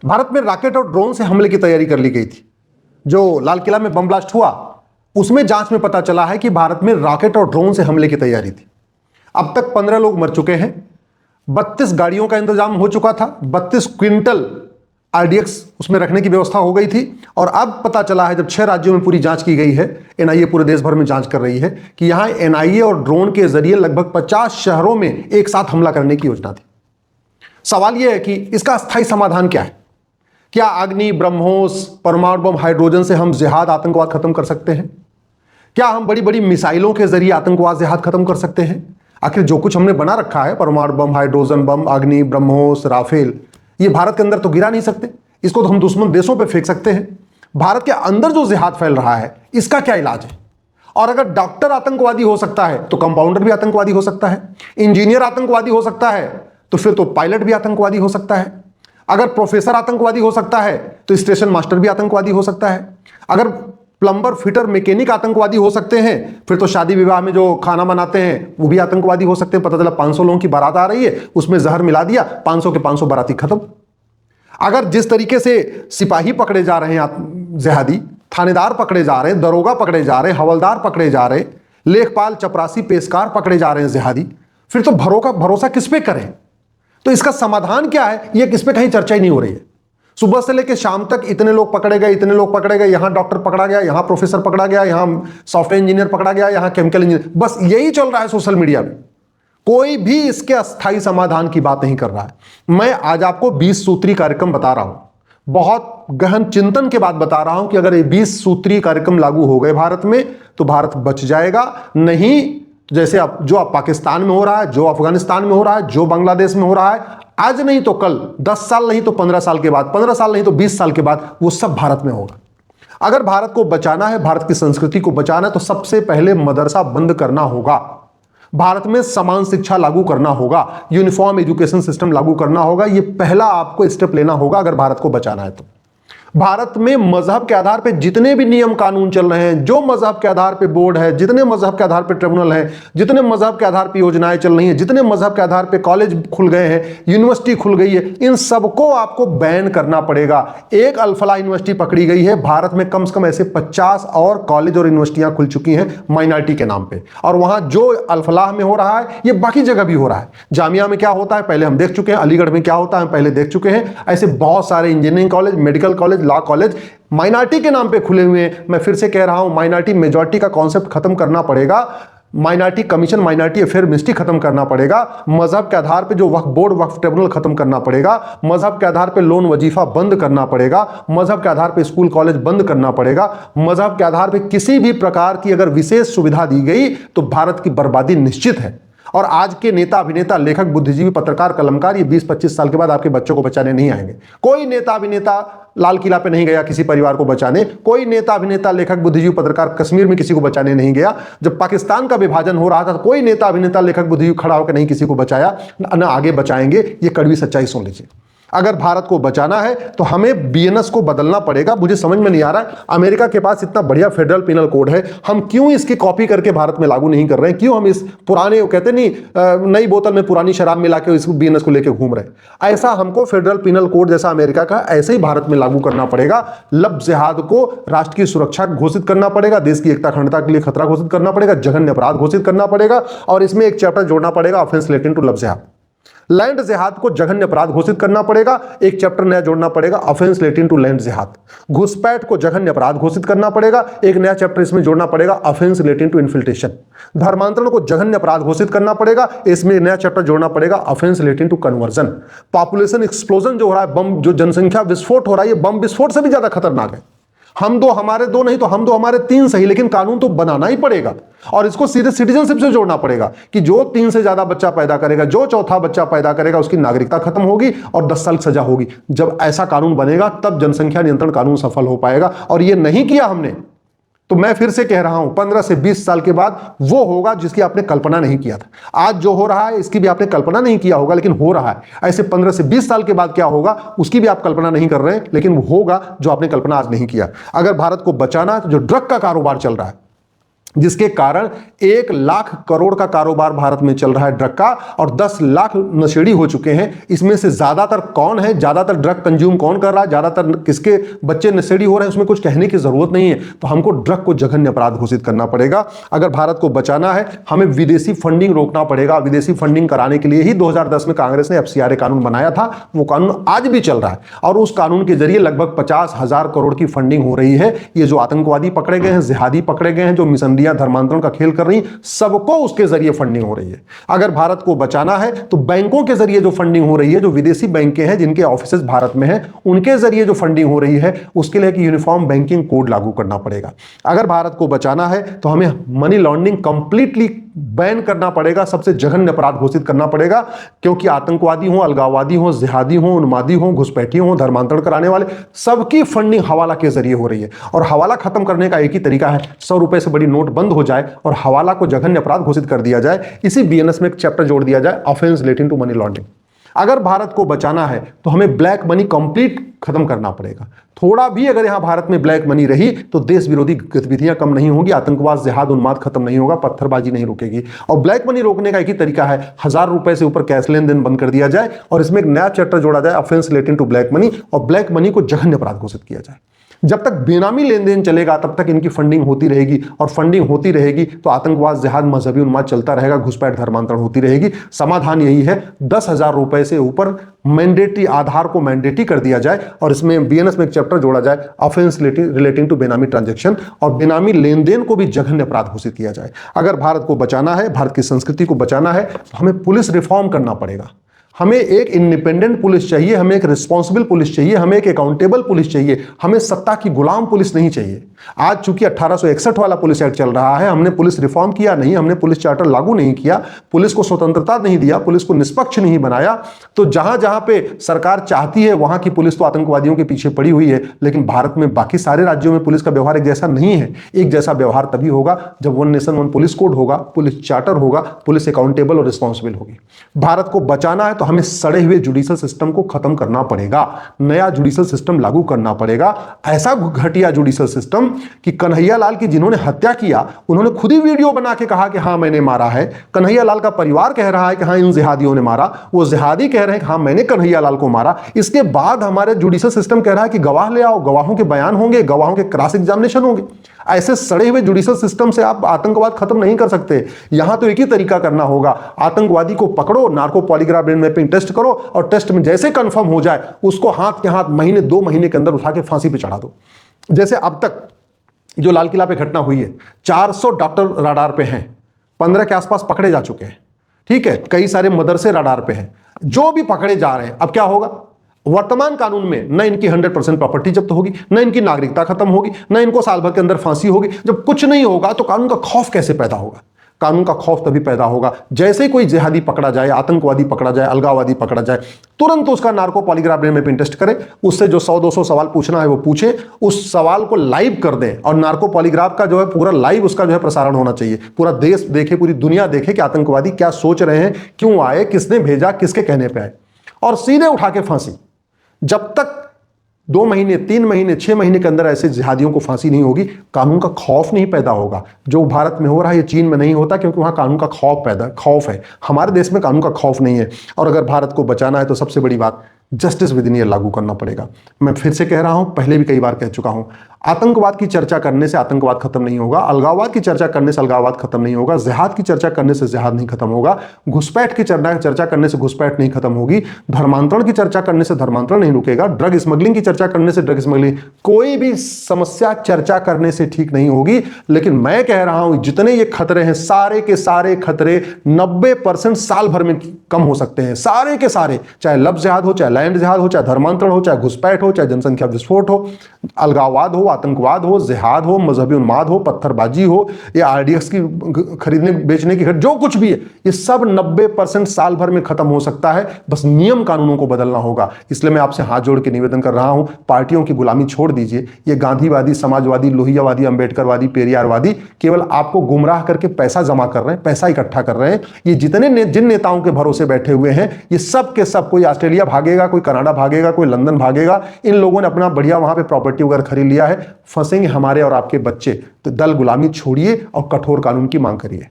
भारत में रॉकेट और ड्रोन से हमले की तैयारी कर ली गई थी। जो लाल किला में बम ब्लास्ट हुआ उसमें जांच में पता चला है कि भारत में रॉकेट और ड्रोन से हमले की तैयारी थी। अब तक 15 लोग मर चुके हैं, 32 गाड़ियों का इंतजाम हो चुका था, 32 क्विंटल आरडीएक्स उसमें रखने की व्यवस्था हो गई थी। और अब पता चला है, जब 6 राज्यों में पूरी जांच की गई है, एनआईए पूरे देश भर में जांच कर रही है, कि यहां एनआईए और ड्रोन के जरिए लगभग 50 शहरों में एक साथ हमला करने की योजना थी। सवाल यह है कि इसका स्थायी समाधान क्या है? क्या अग्नि, ब्रह्मोस, परमाणु बम, हाइड्रोजन से हम जिहाद, आतंकवाद खत्म कर सकते हैं? क्या हम बड़ी बड़ी मिसाइलों के जरिए आतंकवाद, जिहाद खत्म कर सकते हैं? आखिर जो कुछ हमने बना रखा है, परमाणु बम, हाइड्रोजन बम, अग्नि, ब्रह्मोस, राफेल, ये भारत के अंदर तो गिरा नहीं सकते। इसको तो हम दुश्मन देशों पे फेंक सकते हैं। भारत के अंदर जो जिहाद फैल रहा है, इसका क्या इलाज है? और अगर डॉक्टर आतंकवादी हो सकता है तो कंपाउंडर भी आतंकवादी हो सकता है, इंजीनियर आतंकवादी हो सकता है तो फिर तो पायलट भी आतंकवादी हो सकता है, अगर प्रोफेसर आतंकवादी हो सकता है तो स्टेशन मास्टर भी आतंकवादी हो सकता है, अगर प्लम्बर, फिटर, मैकेनिक आतंकवादी हो सकते हैं, फिर तो शादी विवाह में जो खाना बनाते हैं वो भी आतंकवादी हो सकते हैं। पता चला 500 लोगों की बारात आ रही है, उसमें जहर मिला दिया, 500 के 500 बाराती खत्म। अगर जिस तरीके से सिपाही पकड़े जा रहे हैं जिहादी, थानेदार पकड़े जा रहे हैं, दरोगा पकड़े जा रहे हैं, हवलदार पकड़े जा रहे हैं, लेखपाल, चपरासी, पेशकार पकड़े जा रहे हैं जिहादी, फिर तो भरोसा किस पे करें? तो इसका समाधान क्या है, ये किस पे कहीं चर्चा ही नहीं हो रही है। सुबह से लेकर शाम तक इतने लोग पकड़े गए, इतने लोग पकड़े गए, यहां डॉक्टर पकड़ा गया, यहां प्रोफेसर पकड़ा गया, यहां सॉफ्टवेयर इंजीनियर पकड़ा गया, यहां केमिकल इंजीनियर, बस यही चल रहा है सोशल मीडिया में। कोई भी इसके अस्थायी समाधान की बात नहीं कर रहा है। मैं आज आपको 20 सूत्री कार्यक्रम बता रहा हूं, बहुत गहन चिंतन के बाद बता रहा हूं कि अगर ये 20 सूत्री कार्यक्रम लागू हो गए भारत में तो भारत बच जाएगा। नहीं जैसे अब जो पाकिस्तान में हो रहा है, जो अफगानिस्तान में हो रहा है, जो बांग्लादेश में हो रहा है, आज नहीं तो कल, 10 साल नहीं तो 15 साल के बाद, 15 साल नहीं तो 20 साल के बाद, वो सब भारत में होगा। अगर भारत को बचाना है, भारत की संस्कृति को बचाना है, तो सबसे पहले मदरसा बंद करना होगा, भारत में समान शिक्षा लागू करना होगा, यूनिफॉर्म एजुकेशन सिस्टम लागू करना होगा। यह पहला आपको स्टेप लेना होगा अगर भारत को बचाना है तो। भारत में मजहब के आधार पर जितने भी नियम कानून चल रहे हैं, जो मजहब के आधार पर बोर्ड है, जितने मजहब के आधार पर ट्रिब्यूनल है, जितने मजहब के आधार पर योजनाएं चल रही हैं, जितने मजहब के आधार पर कॉलेज खुल गए हैं, यूनिवर्सिटी खुल गई है, इन सबको आपको बैन करना पड़ेगा। एक अल-फलाह यूनिवर्सिटी पकड़ी गई है, भारत में कम से कम ऐसे 50 और कॉलेज और यूनिवर्सिटियां खुल चुकी हैं माइनॉरिटी के नाम पे। और वहां जो अल-फलाह में हो रहा है ये बाकी जगह भी हो रहा है। जामिया में क्या होता है पहले हम देख चुके हैं, अलीगढ़ में क्या होता है हम पहले देख चुके हैं। ऐसे बहुत सारे engineering college, medical college, law college minority के नाम पे खुले हुए हैं। मैं फिर से कह रहा हूं, माइनॉरिटी मेजॉरिटी का कॉन्सेप्ट खत्म करना पड़ेगा, minority commission, minority affair ministry खत्म करना पड़ेगा, मजहब के आधार पे जो वक्फ बोर्ड, वक्फ ट्रिब्यूनल खत्म करना पड़ेगा, मजहब के आधार पे लोन वजीफा बंद करना पड़ेगा, मजहब के आधार पे स्कूल कॉलेज बंद करना पड़ेगा, मजहब के आधार पे किसी भी प्रकार की अगर विशेष सुविधा दी गई तो भारत की बर्बादी निश्चित है। और आज के नेता, अभिनेता, लेखक, बुद्धिजीवी, पत्रकार, कलमकार ये 20-25 साल के बाद आपके बच्चों को बचाने नहीं आएंगे। कोई नेता, अभिनेता लाल किला पे नहीं गया किसी परिवार को बचाने, कोई नेता, अभिनेता, लेखक, बुद्धिजीवी, पत्रकार कश्मीर में किसी को बचाने नहीं गया। जब पाकिस्तान का विभाजन हो रहा था तो कोई नेता, अभिनेता, लेखक, बुद्धिजीवी खड़ा होकर नहीं किसी को बचाया, न आगे बचाएंगे। ये कड़वी सच्चाई सुन लीजिए। अगर भारत को बचाना है तो हमें बीएनएस को बदलना पड़ेगा। मुझे समझ में नहीं आ रहा है, अमेरिका के पास इतना बढ़िया फेडरल पिनल कोड है, हम क्यों इसकी कॉपी करके भारत में लागू नहीं कर रहे हैं? क्यों हम इस पुराने, कहते नहीं नई बोतल में पुरानी शराब मिला के इस बीएनएस को लेकर घूम रहे हैं? ऐसा हमको फेडरल पिनल कोड जैसा अमेरिका का ऐसे ही भारत में लागू करना पड़ेगा। लफ्ज़ जिहाद को राष्ट्र की सुरक्षा घोषित करना पड़ेगा, देश की एकता, अखंडता के लिए खतरा घोषित करना पड़ेगा, जघन्य अपराध घोषित करना पड़ेगा, और इसमें एक चैप्टर जोड़ना पड़ेगा, ऑफेंस रिलेटिंग टू लफ्ज़ जिहाद। लैंड जिहाद को जघन्य अपराध घोषित करना पड़ेगा, एक चैप्टर नया जोड़ना पड़ेगा, ऑफेंस रिलेटिंग टू लैंड जिहाद। घुसपैठ को जघन्य अपराध घोषित करना पड़ेगा, एक नया चैप्टर इसमें जोड़ना पड़ेगा, ऑफेंस रिलेटिंग टू इन्फिल्ट्रेशन। धर्मांतरण को जघन्य अपराध घोषित करना पड़ेगा, इसमें एक नया चैप्टर जोड़ना पड़ेगा, offence relating to conversion. Population explosion जो हो रहा है, बम, जो जनसंख्या विस्फोट हो रहा है, ये बम विस्फोट से भी ज्यादा खतरनाक है। हम दो हमारे दो नहीं तो हम दो हमारे तीन सही, लेकिन कानून तो बनाना ही पड़ेगा। और इसको सीधे सिटीजनशिप से जोड़ना पड़ेगा कि जो 3 से ज्यादा बच्चा पैदा करेगा, जो चौथा बच्चा पैदा करेगा, उसकी नागरिकता खत्म होगी और 10 साल सजा होगी। जब ऐसा कानून बनेगा तब जनसंख्या नियंत्रण कानून सफल हो पाएगा। और ये नहीं किया हमने तो मैं फिर से कह रहा हूं, 15 से 20 साल के बाद वो होगा जिसकी आपने कल्पना नहीं किया था। आज जो हो रहा है इसकी भी आपने कल्पना नहीं किया होगा, लेकिन हो रहा है। ऐसे 15 से 20 साल के बाद क्या होगा उसकी भी आप कल्पना नहीं कर रहे हैं, लेकिन वो होगा जो आपने कल्पना आज नहीं किया। अगर भारत को बचाना है तो जो ड्रग का कारोबार चल रहा है, जिसके कारण 1 लाख करोड़ का कारोबार भारत में चल रहा है ड्रग का, और 10 लाख नशेड़ी हो चुके हैं। इसमें से ज्यादातर कौन है, ज्यादातर ड्रग कंज्यूम कौन कर रहा है, ज्यादातर किसके बच्चे नशेड़ी हो रहे हैं, उसमें कुछ कहने की जरूरत नहीं है। तो हमको ड्रग को जघन्य अपराध घोषित करना पड़ेगा। अगर भारत को बचाना है, हमें विदेशी फंडिंग रोकना पड़ेगा। विदेशी फंडिंग कराने के लिए ही 2010 में कांग्रेस ने FCRA कानून बनाया था। वो कानून आज भी चल रहा है, और उस कानून के जरिए लगभग 50,000 करोड़ की फंडिंग हो रही है। ये जो आतंकवादी पकड़े गए हैं, जिहादी पकड़े गए हैं, जो मिशनरियां धर्मांतरण का खेल कर रही, सबको उसके जरिए फंडिंग हो रही है। अगर भारत को बचाना है तो बैंकों के जरिए जो फंडिंग हो रही है, जो विदेशी बैंकें हैं जिनके ऑफिसेज भारत में हैं, उनके जरिए जो फंडिंग हो रही है, उसके लिए एक यूनिफॉर्म बैंकिंग कोड लागू करना पड़ेगा। अगर भारत को बचाना है तो हमें मनी लॉन्ड्रिंग कंप्लीटली बैन करना पड़ेगा, सबसे जघन्य अपराध घोषित करना पड़ेगा। क्योंकि आतंकवादी हो, अलगाववादी हो, जिहादी हो, उन्मादी हो, घुसपैठी हो, धर्मांतरण कराने वाले, सबकी फंडिंग हवाला के जरिए हो रही है। और हवाला खत्म करने का एक ही तरीका है, 100 रुपए से बड़ी नोट बंद हो जाए और हवाला को जघन्य अपराध घोषित कर दिया जाए। इसी BNS में एक चैप्टर जोड़ दिया जाए, offence relating to money laundering. अगर भारत को बचाना है तो हमें ब्लैक मनी कंप्लीट खत्म करना पड़ेगा। थोड़ा भी अगर यहां भारत में ब्लैक मनी रही तो देश विरोधी गतिविधियां कम नहीं होगी, आतंकवाद, जिहाद, उन्माद खत्म नहीं होगा, पत्थरबाजी नहीं रुकेगी। और ब्लैक मनी रोकने का एक ही तरीका है, 1000 रुपए से ऊपर कैश लेन देन बंद कर दिया जाए, और इसमें एक नया चैप्टर जोड़ा जाए, offence relating to black money, और ब्लैक मनी को जघन्य अपराध घोषित किया जाए। जब तक बेनामी लेन देन चलेगा तब तक इनकी फंडिंग होती रहेगी, और फंडिंग होती रहेगी तो आतंकवाद, जिहाद, मजहबी उन्माद चलता रहेगा, घुसपैठ, धर्मांतरण होती रहेगी। समाधान यही है, 10,000 रुपए से ऊपर मैंडेटरी, आधार को मैंडेटरी कर दिया जाए, और इसमें BNS में एक चैप्टर जोड़ा जाए, ऑफेंस रिलेटिंग टू बेनामी ट्रांजैक्शन, और बेनामी लेन देन को भी जघन्य अपराध घोषित किया जाए। अगर भारत को बचाना है, भारत की संस्कृति को बचाना है, तो हमें पुलिस रिफॉर्म करना पड़ेगा। हमें एक इंडिपेंडेंट पुलिस चाहिए, हमें एक रिस्पॉन्सिबल पुलिस चाहिए, हमें एक अकाउंटेबल पुलिस चाहिए, हमें सत्ता की गुलाम पुलिस नहीं चाहिए। आज चूंकि 1861 वाला पुलिस एक्ट चल रहा है, हमने पुलिस रिफॉर्म किया नहीं, हमने पुलिस चार्टर लागू नहीं किया, पुलिस को स्वतंत्रता नहीं दिया, पुलिस को निष्पक्ष नहीं बनाया, तो जहां जहां पे सरकार चाहती है वहां की पुलिस तो आतंकवादियों के पीछे पड़ी हुई है। लेकिन भारत में बाकी सारे राज्यों में पुलिस का व्यवहार एक जैसा नहीं है। एक जैसा व्यवहार तभी होगा जब one nation one police code होगा, पुलिस चार्टर होगा, पुलिस अकाउंटेबल और रिस्पॉन्सिबल होगी। भारत को बचाना है तो हमें सड़े हुए जुडिशल सिस्टम को खत्म करना पड़ेगा, नया जुडिशल सिस्टम लागू करना पड़ेगा। ऐसा घटिया जुडिशल सिस्टम कि कन्हैया लाल की जिन्होंने हत्या किया, उन्होंने खुद ही वीडियो बना के कहा कि हां मैंने मारा है। कन्हैया लाल का परिवार कह रहा है कि हां इन जिहादियों ने मारा, वो जिहादी कह रहे हैं कि हां मैंने कन्हैया लाल को मारा। इसके बाद हमारे जुडिशल सिस्टम कह रहा है कि गवाह ले आओ, गवाहों के बयान होंगे, गवाहों के क्रॉस एग्जामिनेशन होंगे। ऐसे सड़े हुए जुडिशल सिस्टम से आप आतंकवाद खत्म नहीं कर सकते। यहां तो एक ही तरीका करना होगा, आतंकवादी को पकड़ो, narco polygraph brain mapping test करो, और टेस्ट में जैसे कंफर्म हो जाए उसको हाथ के हाथ महीने 2 महीने के अंदर उठा के फांसी पे चढ़ा दो। जैसे अब तक जो लाल किला पे घटना हुई है, 400 डॉक्टर रडार पे हैं, 15 के आसपास पकड़े जा चुके हैं, ठीक है, कई सारे मदरसे रडार पे हैं, जो भी पकड़े जा रहे हैं। अब क्या होगा, वर्तमान कानून में न इनकी 100% प्रॉपर्टी जब्त होगी, न इनकी नागरिकता खत्म होगी, न इनको साल भर के अंदर फांसी होगी। जब कुछ नहीं होगा तो कानून का खौफ कैसे पैदा होगा? कानून का खौफ तभी पैदा होगा जैसे ही कोई जिहादी पकड़ा जाए, आतंकवादी पकड़ा जाए, अलगाववादी पकड़ा जाए, तुरंत उसका narco polygraph brain mapping test करें, उससे जो 100-200 सवाल पूछना है वो पूछे, उस सवाल को लाइव कर दें, और नार्को पॉलीग्राफ का जो है पूरा लाइव उसका जो है प्रसारण होना चाहिए। पूरा देश देखे, पूरी दुनिया देखे कि आतंकवादी क्या सोच रहे हैं, क्यों आए, किसने भेजा, किसके कहने पर आए, और सीधे उठा के फांसी। जब तक 2 महीने, 3 महीने, 6 महीने के अंदर ऐसे जिहादियों को फांसी नहीं होगी, कानून का खौफ नहीं पैदा होगा। जो भारत में हो रहा है ये चीन में नहीं होता, क्योंकि वहां कानून का खौफ है। हमारे देश में कानून का खौफ नहीं है। और अगर भारत को बचाना है तो सबसे बड़ी बात, जस्टिस विद इन ईयर लागू करना पड़ेगा। मैं फिर से कह रहा हूं, पहले भी कई बार कह चुका हूं, आतंकवाद की चर्चा करने से आतंकवाद खत्म नहीं होगा, अलगाववाद की चर्चा करने से अलगाववाद खत्म नहीं होगा, जिहाद की चर्चा करने से जिहाद नहीं खत्म होगा, घुसपैठ की चर्चा करने से घुसपैठ नहीं खत्म होगी, धर्मांतरण की चर्चा करने से धर्मांतरण नहीं रुकेगा, ड्रग स्मगलिंग की चर्चा करने से ड्रग स्मगलिंग, कोई भी समस्या चर्चा करने से ठीक नहीं होगी। लेकिन मैं कह रहा हूं, जितने ये खतरे हैं, सारे के सारे खतरे 90% साल भर में कम हो सकते हैं, सारे के सारे, चाहे लव जिहाद हो, चाहे लैंड जिहाद हो, चाहे धर्मांतरण हो, चाहे घुसपैठ हो, चाहे जनसंख्या विस्फोट हो, अलगाववाद हो, आतंकवाद हो, जिहाद हो, मजहबी उन्माद हो, पत्थरबाजी हो, या RDX की खरीदने बेचने की, जो कुछ भी है, ये सब 90% साल भर में खत्म हो सकता है। बस नियम कानूनों को बदलना होगा। इसलिए मैं आपसे हाथ जोड़ के निवेदन कर रहा हूं, पार्टियों की गुलामी छोड़ दीजिए। ये गांधीवादी, समाजवादी, लोहियावादी, अंबेडकरवादी, पेरियारवादी केवल आपको गुमराह करके पैसा जमा कर रहे हैं, पैसा इकट्ठा कर रहे हैं। ये जितने जिन नेताओं के भरोसे बैठे हुए हैं, ये सब के सब, कोई ऑस्ट्रेलिया भागेगा, कोई कनाडा भागेगा, कोई लंदन भागेगा। इन लोगों ने अपना बढ़िया वहां पे प्रॉपर्टी वगैरह खरीद लिया है। फंसेंगे हमारे और आपके बच्चे। तो दल गुलामी छोड़िए और कठोर कानून की मांग करिए।